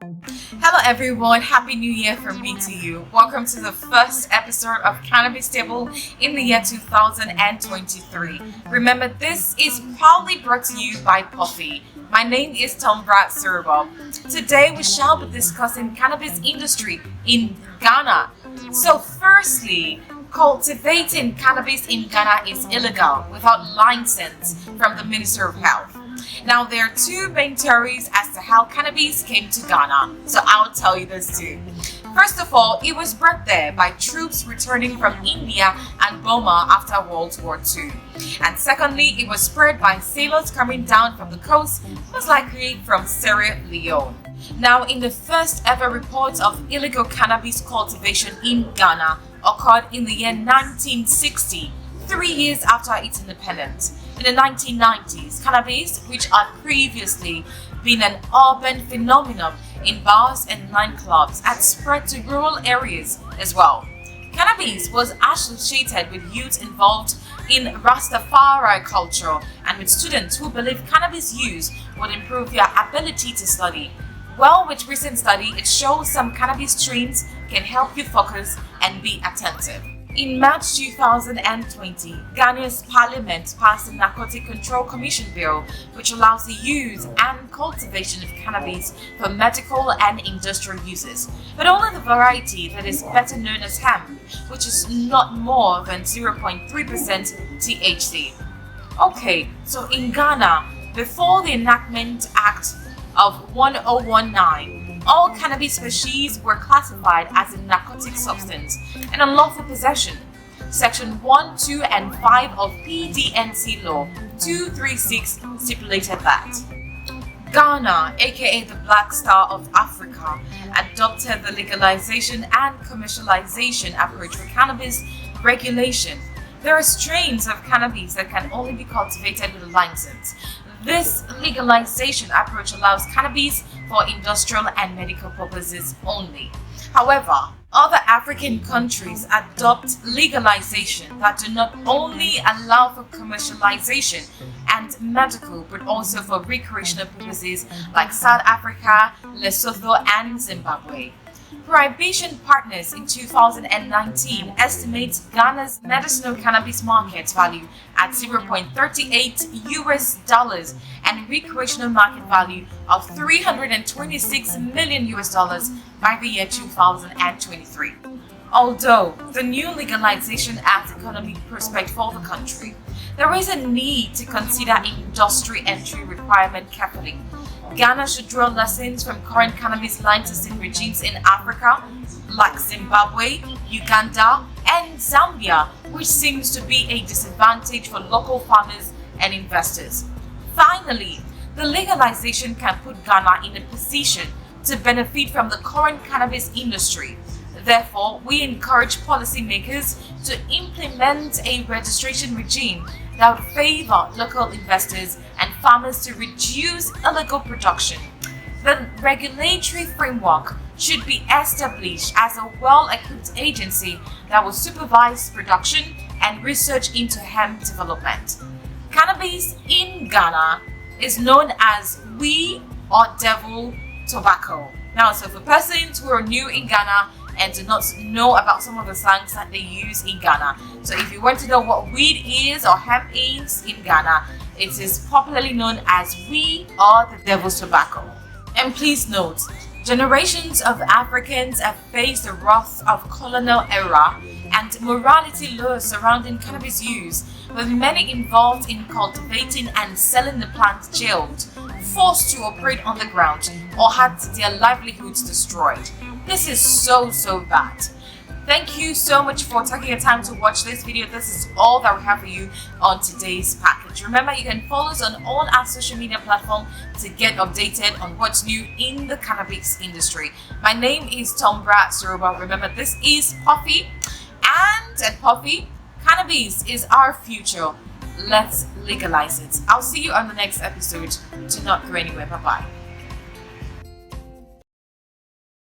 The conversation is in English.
Hello everyone, Happy New Year from me to you. Welcome to the first episode of Cannabis Table in the year 2023. Remember, this is proudly brought to you by Puffie. My name is Suruba. Today we shall be discussing cannabis industry in Ghana. So firstly, cultivating cannabis in Ghana is illegal without license from the Minister of Health. Now, there are two main theories as to how cannabis came to Ghana, so I'll tell you this too. First of all, it was brought there by troops returning from India and Burma after World War II. And secondly, it was spread by sailors coming down from the coast, most likely from Sierra Leone. Now, in the first ever report of illegal cannabis cultivation in Ghana occurred in the year 1960, 3 years after its independence. In the 1990s, cannabis, which had previously been an urban phenomenon in bars and nightclubs, had spread to rural areas as well. Cannabis was associated with youth involved in Rastafari culture and with students who believed cannabis use would improve their ability to study. Well, with recent study, it shows some cannabis strains can help you focus and be attentive. In March 2020, Ghana's parliament passed the Narcotic Control Commission Bill, which allows the use and cultivation of cannabis for medical and industrial uses, but only the variety that is better known as hemp, which is not more than 0.3% THC. Okay, so in Ghana, before the Enactment Act of 1019, all cannabis species were classified as a narcotic substance and unlawful possession. Section 1, 2, and 5 of PDNC Law 236 stipulated that Ghana, aka the Black Star of Africa, adopted the legalization and commercialization approach for cannabis regulation. There are strains of cannabis that can only be cultivated with a license. This legalization approach allows cannabis for industrial and medical purposes only. However, other African countries adopt legalization that do not only allow for commercialization and medical, but also for recreational purposes like South Africa, Lesotho, and Zimbabwe. Prohibition Partners in 2019 estimates Ghana's medicinal cannabis market value at $0.38 US and recreational market value of $326 million US by the year 2023. Although the new legalization adds economic prospect for the country, there is a need to consider industry entry requirement carefully. Ghana should draw lessons from current cannabis licensing regimes in Africa like Zimbabwe, Uganda, and Zambia, which seems to be a disadvantage for local farmers and investors. Finally, the legalization can put Ghana in a position to benefit from the current cannabis industry. Therefore, we encourage policymakers to implement a registration regime that would favor local investors and farmers to reduce illegal production. The regulatory framework should be established as a well-equipped agency that will supervise production and research into hemp development. Cannabis in Ghana is known as weed or devil tobacco. Now, so for persons who are new in Ghana and do not know about some of the slangs that they use in Ghana, so if you want to know what weed is or hemp is in Ghana, it is popularly known as weed or the devil's tobacco. And please note, generations of Africans have faced the wrath of colonial era and morality laws surrounding cannabis use, with many involved in cultivating and selling the plant jailed, forced to operate on the ground, or had their livelihoods destroyed. This is so bad. Thank you so much for taking your time to watch this video. This is all that we have for you on today's package. Remember, you can follow us on all our social media platforms to get updated on what's new in the cannabis industry. My name is Suruba. Remember, this is Puffie, and at Puffie, cannabis is our future. Let's legalize it. I'll see you on the next episode. Do not go anywhere. Bye-bye.